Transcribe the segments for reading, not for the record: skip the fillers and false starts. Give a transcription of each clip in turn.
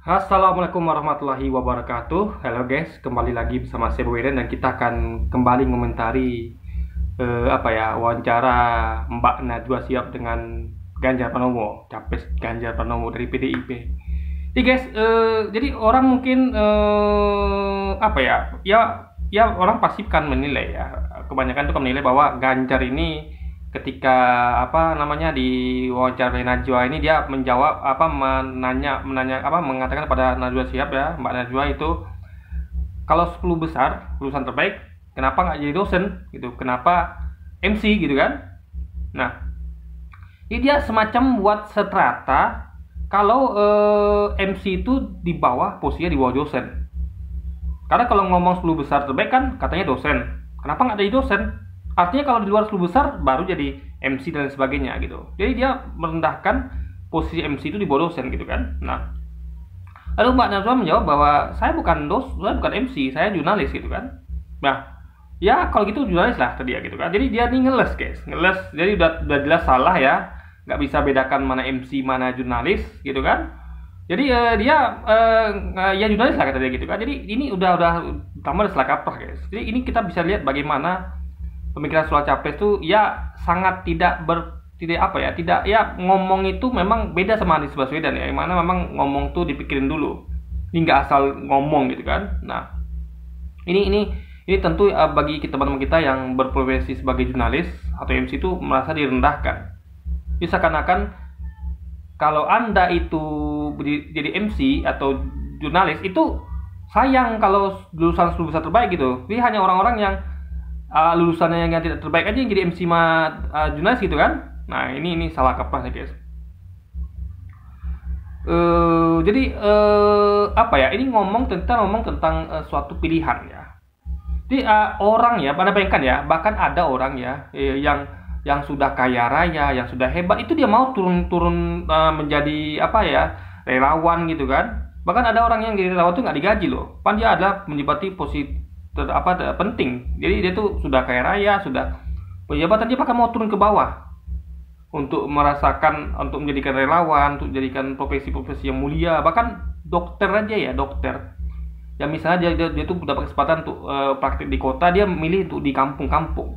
Assalamualaikum warahmatullahi wabarakatuh. Halo guys, kembali lagi bersama saya Boyden dan kita akan kembali mengomentari wawancara Mbak Najwa Shihab dengan Ganjar Pranowo, capres Ganjar Pranowo dari PDIP. Jadi guys, jadi orang mungkin ya orang pasti kan menilai ya. Kebanyakan tuh kan menilai bahwa Ganjar ini ketika di wawancara Najwa ini dia menjawab mengatakan pada Najwa Shihab ya, Mbak Najwa itu kalau 10 besar lulusan terbaik kenapa nggak jadi dosen gitu, kenapa MC gitu kan. Nah, ini dia semacam buat strata kalau MC itu di bawah, posisinya di bawah dosen. Karena kalau ngomong 10 besar terbaik kan katanya dosen, kenapa nggak jadi dosen? Artinya kalau di luar 10 besar baru jadi MC dan sebagainya gitu. Jadi dia merendahkan posisi MC itu di bawah dosen gitu kan. Nah, lalu Mbak Najwa menjawab bahwa saya bukan MC, saya jurnalis gitu kan. Nah, ya kalau gitu jurnalis lah tadi ya gitu kan. Jadi dia nih ngeles guys, ngeles. Jadi udah jelas salah ya, nggak bisa bedakan mana MC mana jurnalis gitu kan. Jadi ya jurnalis lah kata dia gitu kan. Jadi ini udah tambah salah kaprah guys. Jadi ini kita bisa lihat bagaimana pemikiran soal capres itu ya sangat tidak ngomong itu memang beda sama Anies Baswedan ya, yang mana memang ngomong tuh dipikirin dulu, ini nggak asal ngomong gitu kan. Nah, ini tentu bagi teman-teman kita yang berprofesi sebagai jurnalis atau MC itu merasa direndahkan. Bisa seakan-akan kalau Anda itu jadi MC atau jurnalis itu sayang kalau lulusan 10 besar terbaik gitu. Jadi hanya orang-orang yang lulusannya yang tidak terbaik aja yang jadi MC jurnalis gitu kan. Nah, ini salah kaprah ya guys. Ini ngomong tentang suatu pilihan ya. Jadi orang ya, pada bayangkan ya, bahkan ada orang ya yang sudah kaya raya, yang sudah hebat, itu dia mau turun menjadi relawan gitu kan. Bahkan ada orang yang jadi relawan tuh nggak digaji loh, pan dia adalah menjabati posisi penting. Jadi dia tuh sudah kaya raya, sudah penjabatan, dia bahkan mau turun ke bawah untuk menjadikan relawan, untuk menjadikan profesi-profesi yang mulia. Bahkan dokter aja ya, dokter yang misalnya dia tuh dapat kesempatan untuk praktik di kota, dia milih untuk di kampung-kampung.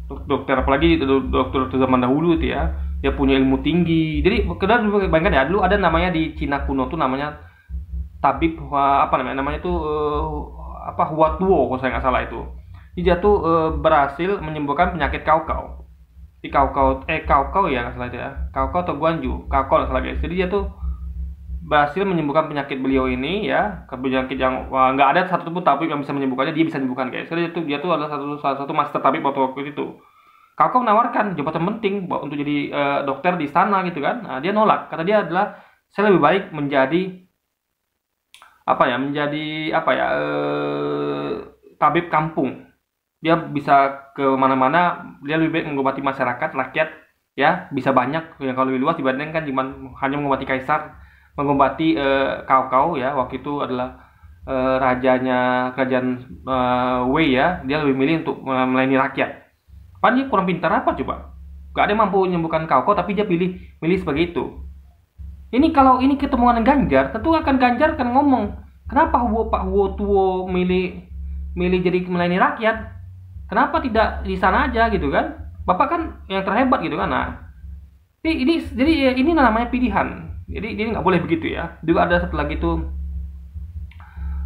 Dokter, apalagi dokter zaman dahulu itu ya, dia punya ilmu tinggi. Jadi bayangkan ya, dulu ada namanya di Cina kuno tuh namanya tabib Hua Tuo kalau saya nggak salah itu. Dia tuh berhasil menyembuhkan penyakit kaukau. Di kaukau ya nggak salah itu ya. Kaukau atau Guanju, kaukau nggak salah guys. Jadi dia tuh berhasil menyembuhkan penyakit beliau ini ya, penyakit yang nggak ada satu pun tabib yang bisa menyembuhkannya, dia bisa menyembuhkan guys. Jadi dia tuh adalah salah satu master tabib waktu itu. Kaukau menawarkan jabatan penting untuk jadi dokter di istana gitu kan. Nah, dia nolak. Kata dia adalah saya lebih baik menjadi tabib kampung. Dia bisa ke mana-mana, dia lebih baik mengobati masyarakat, rakyat ya, bisa banyak yang kalau lebih luas dibandingkan hanya mengobati kaisar, mengobati kaukau ya. Waktu itu adalah rajanya kerajaan Wei ya, dia lebih milih untuk melayani rakyat. Pan dia kurang pintar apa coba? Gak ada yang mampu menyembuhkan kaukau, tapi dia milih sebagai itu. Ini kalau ini ketemu dengan Ganjar, tentu Ganjar akan ngomong, kenapa Pak Hua Tuo milih jadi melayani rakyat? Kenapa tidak di sana aja gitu kan? Bapak kan yang terhebat gitu kan. Nah, ini namanya pilihan. Jadi ini nggak boleh begitu ya. Juga ada satu lagi tuh,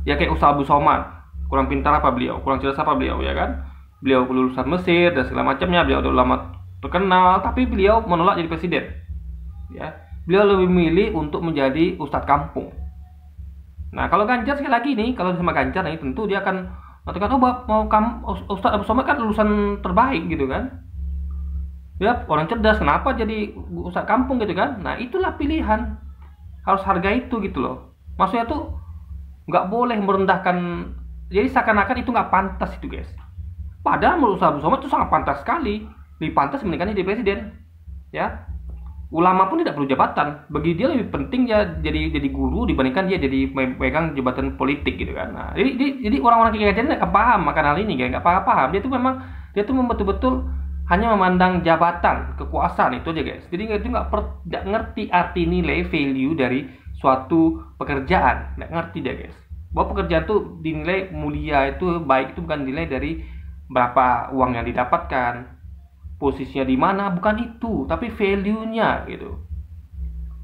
ya kayak Ustaz Abdul Somad, kurang pintar apa beliau, kurang cerdas apa beliau ya kan? Beliau lulusan Mesir dan segala macamnya, beliau udah ulama terkenal, tapi beliau menolak jadi presiden. Ya. Beliau lebih memilih untuk menjadi ustadz kampung. Nah, kalau Ganjar sekali lagi nih, kalau sama Ganjar nih, tentu dia akan mengatakan, Ustadz Abu Somad kan lulusan terbaik gitu kan. Dia orang cerdas, kenapa jadi ustadz kampung gitu kan. Nah, itulah pilihan. Harus hargai itu gitu loh. Maksudnya tuh nggak boleh merendahkan. Jadi seakan-akan itu nggak pantas itu guys. Padahal menurut Ustadz Abu Somad itu sangat pantas sekali. Lebih pantas mendingan jadi presiden. Ya. Ulama pun tidak perlu jabatan. Bagi dia lebih penting ya jadi guru dibandingkan dia jadi megang jabatan politik gitu kan. Nah, jadi orang-orang kayak Ganjar nggak paham akan hal ini, nggak paham. Dia tuh betul-betul hanya memandang jabatan, kekuasaan itu aja guys. Jadi itu nggak ngerti arti nilai value dari suatu pekerjaan. Nggak ngerti deh guys. Bahwa pekerjaan tuh dinilai mulia itu baik itu bukan dinilai dari berapa uang yang didapatkan, posisinya di mana, bukan itu, tapi value-nya gitu.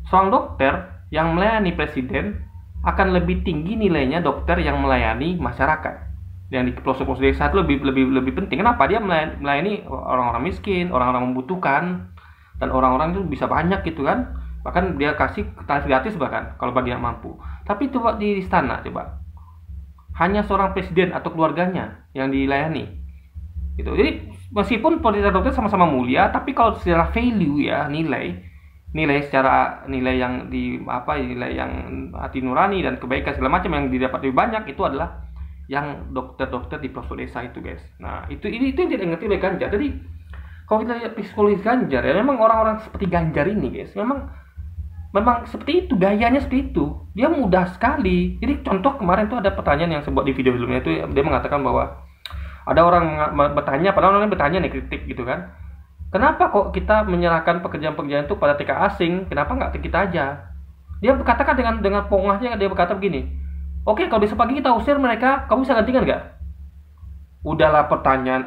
Seorang dokter yang melayani presiden akan lebih tinggi nilainya dokter yang melayani masyarakat. Yang di pelosok-pelosok desa itu lebih penting. Kenapa? Dia melayani orang-orang miskin, orang-orang membutuhkan, dan orang-orang itu bisa banyak gitu kan. Bahkan dia kasih tarif gratis bahkan kalau bagi yang mampu. Tapi coba di istana coba. Hanya seorang presiden atau keluarganya yang dilayani. Gitu. Jadi meskipun posisi dokter sama-sama mulia, tapi kalau secara value ya nilai secara nilai yang nilai yang hati nurani dan kebaikan segala macam yang didapat lebih banyak itu adalah yang dokter-dokter di pelosok desa itu guys. Nah itu yang tidak ngerti oleh Ganjar. Jadi kalau kita lihat psikologis Ganjar ya memang orang-orang seperti Ganjar ini guys memang seperti itu, gayanya seperti itu. Dia mudah sekali. Jadi contoh kemarin tuh ada pertanyaan yang saya buat di video sebelumnya itu dia mengatakan bahwa ada orang bertanya, padahal orang bertanya nih kritik gitu kan. Kenapa kok kita menyerahkan pekerjaan-pekerjaan itu pada TK asing? Kenapa nggak ke kita aja? Dia berkatakan dengan pongahnya dia berkata begini. Oke, kalau besok pagi kita usir mereka, kamu bisa gantikan nggak? Udahlah pertanyaan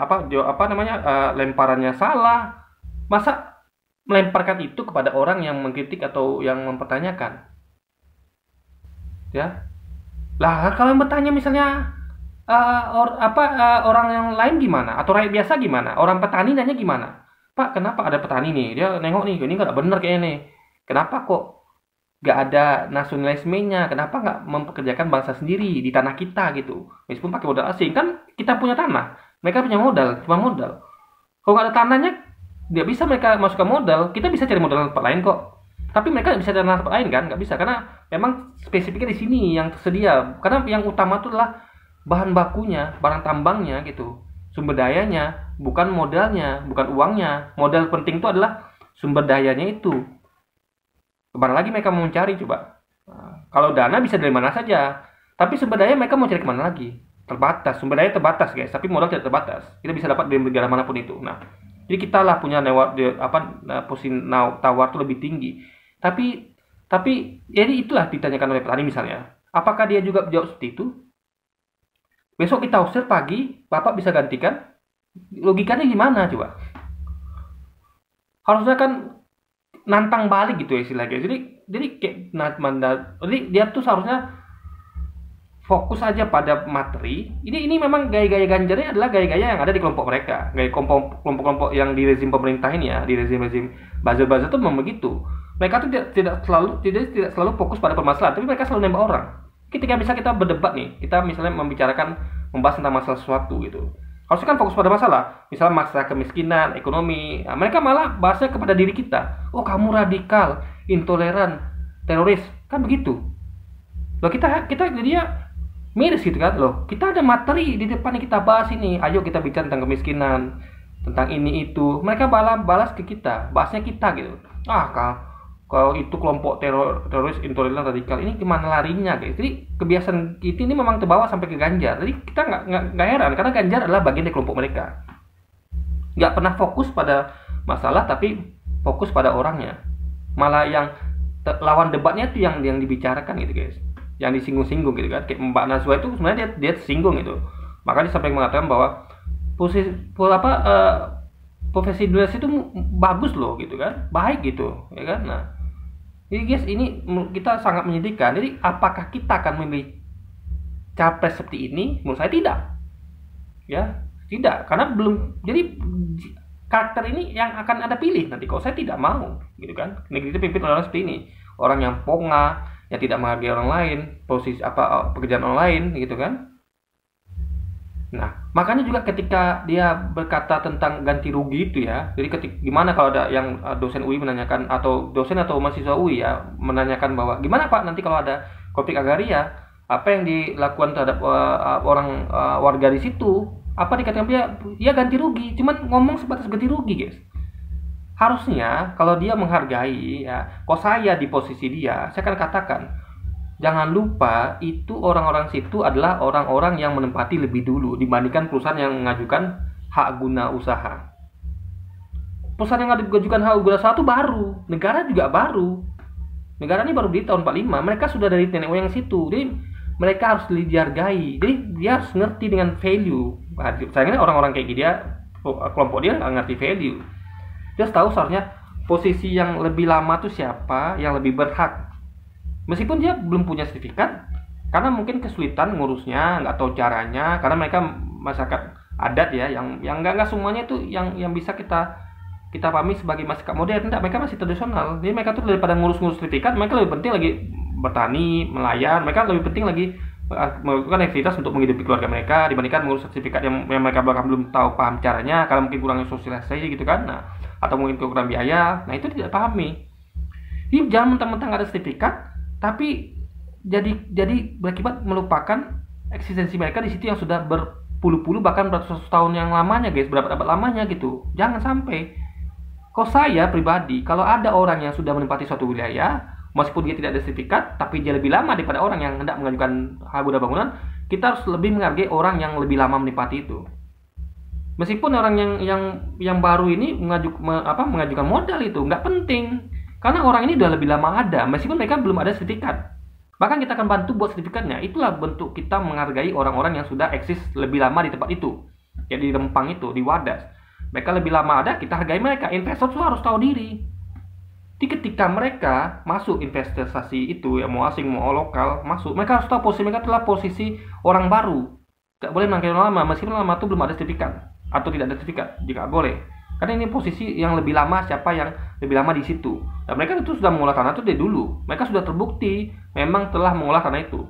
lemparannya salah. Masa melemparkan itu kepada orang yang mengkritik atau yang mempertanyakan? Ya. Lah kalau yang bertanya misalnya orang yang lain gimana? Atau rakyat biasa gimana? Orang petani nanya gimana? Pak, kenapa ada petani nih? Dia nengok nih, ini nggak bener kayaknya nih. Kenapa kok nggak ada nasionalismenya? Kenapa nggak mempekerjakan bangsa sendiri di tanah kita gitu? Meskipun pakai modal asing, kan kita punya tanah. Mereka punya modal, cuma modal. Kalau nggak ada tanahnya, nggak bisa mereka masukkan modal. Kita bisa cari modal di tempat lain kok. Tapi mereka nggak bisa cari tempat lain kan? Nggak bisa, karena memang spesifiknya di sini yang tersedia. Karena yang utama itu adalah bahan bakunya, barang tambangnya gitu, sumber dayanya, bukan modalnya, bukan uangnya. Modal penting itu adalah sumber dayanya itu. Kemana lagi mereka mau mencari coba? Nah, kalau dana bisa dari mana saja, tapi sumber daya mereka mau cari kemana lagi? Terbatas, sumber daya terbatas guys, tapi modal tidak terbatas. Kita bisa dapat dari negara manapun itu. Nah, jadi kita lah punya posisi tawar itu lebih tinggi. Tapi jadi itulah ditanyakan oleh petani misalnya. Apakah dia juga jawab seperti itu? Besok kita usir pagi, Bapak bisa gantikan? Logikanya gimana coba? Harusnya kan nantang balik gitu ya istilahnya. Jadi kayak jadi dia tuh seharusnya fokus aja pada materi. Ini memang gaya-gaya Ganjarnya adalah gaya-gaya yang ada di kelompok mereka. Gaya kelompok-kelompok yang di rezim pemerintah ini ya, di rezim buzzer-buzzer tuh memang begitu. Mereka tuh tidak selalu fokus pada permasalahan, tapi mereka selalu nembak orang. Ketika bisa kita berdebat nih, kita misalnya membahas tentang masalah sesuatu gitu. Harusnya kan fokus pada masalah, misalnya masalah kemiskinan, ekonomi. Nah, mereka malah bahasnya kepada diri kita. Oh, kamu radikal, intoleran, teroris, kan begitu. Loh kita jadi ya miris gitu kan. Loh, kita ada materi di depan yang kita bahas ini. Ayo kita bicara tentang kemiskinan, tentang ini itu. Mereka balas ke kita, bahasnya kita gitu. Kalau itu kelompok teroris, intoleran, radikal, ini gimana larinya guys? Jadi kebiasaan ini memang terbawa sampai ke Ganjar. Jadi kita nggak heran karena Ganjar adalah bagian dari kelompok mereka. Nggak pernah fokus pada masalah, tapi fokus pada orangnya. Malah yang lawan debatnya itu yang dibicarakan gitu guys, yang disinggung-singgung gitu kan. Kayak Mbak Nazwa itu sebenarnya dia tersinggung gitu. Makanya sampai mengatakan bahwa profesi jurnalis itu bagus loh gitu kan, baik gitu ya kan. Nah, jadi guys, ini kita sangat menyedihkan. Jadi apakah kita akan memilih capres seperti ini? Menurut saya tidak. Ya, tidak. Karena belum. Jadi karakter ini yang akan Anda pilih nanti. Kalau saya tidak mau, gitu kan. Negeri itu pimpin oleh orang seperti ini. Orang yang ponga, yang tidak menghargai orang lain, posisi pekerjaan orang lain, gitu kan. Nah, makanya juga ketika dia berkata tentang ganti rugi itu ya, jadi gimana kalau ada yang dosen UI menanyakan, atau dosen atau mahasiswa UI ya menanyakan bahwa gimana Pak nanti kalau ada konflik agraria, apa yang dilakukan terhadap warga di situ, apa dikatakan dia ganti rugi, cuman ngomong sebatas ganti rugi guys. Harusnya kalau dia menghargai ya, kalau saya di posisi dia, saya akan katakan jangan lupa itu orang-orang situ adalah orang-orang yang menempati lebih dulu dibandingkan perusahaan yang mengajukan hak guna usaha. Perusahaan yang mengajukan hak guna usaha itu baru, negara juga baru. Negara ini baru di tahun 45, mereka sudah dari nenek moyang situ. Jadi mereka harus dihargai. Jadi dia harus ngerti dengan value. Sayangnya orang-orang kayak dia, kelompok dia nggak ngerti value. Dia harus tahu seharusnya posisi yang lebih lama tuh siapa, yang lebih berhak. Meskipun dia belum punya sertifikat, karena mungkin kesulitan ngurusnya, nggak tahu caranya, karena mereka masyarakat adat ya, yang nggak semuanya itu yang bisa kita pahami sebagai masyarakat modern. Enggak, mereka masih tradisional. Jadi mereka tuh daripada ngurus-ngurus sertifikat, mereka lebih penting lagi bertani, nelayan. Mereka lebih penting lagi melakukan aktivitas untuk menghidupi keluarga mereka dibandingkan mengurus sertifikat yang mereka bahkan belum tahu paham caranya, karena mungkin kurangnya sosialisasi gitu kan. Nah, atau mungkin kekurangan biaya. Nah, itu tidak pahami. Jadi jangan mentang-mentang ada sertifikat tapi jadi berakibat melupakan eksistensi mereka di situ yang sudah berpuluh-puluh bahkan beratus tahun yang lamanya, guys, berapa abad lamanya gitu. Jangan sampai. Kalau saya pribadi, kalau ada orang yang sudah menempati suatu wilayah, meskipun dia tidak ada sertifikat, tapi dia lebih lama daripada orang yang hendak mengajukan hak guna bangunan, kita harus lebih menghargai orang yang lebih lama menempati itu. Meskipun orang yang baru ini mengajukan modal itu nggak penting, karena orang ini udah lebih lama ada, meskipun mereka belum ada sertifikat. Bahkan kita akan bantu buat sertifikatnya. Itulah bentuk kita menghargai orang-orang yang sudah eksis lebih lama di tempat itu. Ya di Rempang itu, di Wadas. Mereka lebih lama ada, kita hargai mereka. Investor tuh harus tahu diri. Jadi ketika mereka masuk investasi itu, ya mau asing mau lokal masuk, mereka harus tahu posisi mereka adalah posisi orang baru. Gak boleh menangkap orang lama, meskipun orang lama itu belum ada sertifikat atau tidak ada sertifikat, jika boleh. Karena ini posisi yang lebih lama, siapa yang lebih lama di situ. Dan mereka itu sudah mengolah tanah itu dari dulu. Mereka sudah terbukti memang telah mengolah tanah itu.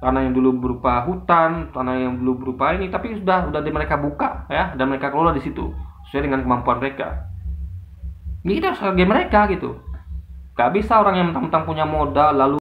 Tanah yang dulu berupa hutan, tanah yang dulu berupa ini, tapi sudah mereka buka ya, dan mereka kelola di situ sesuai dengan kemampuan mereka. Jadi kita harus hargai mereka gitu. Gak bisa orang yang mentang-mentang punya modal lalu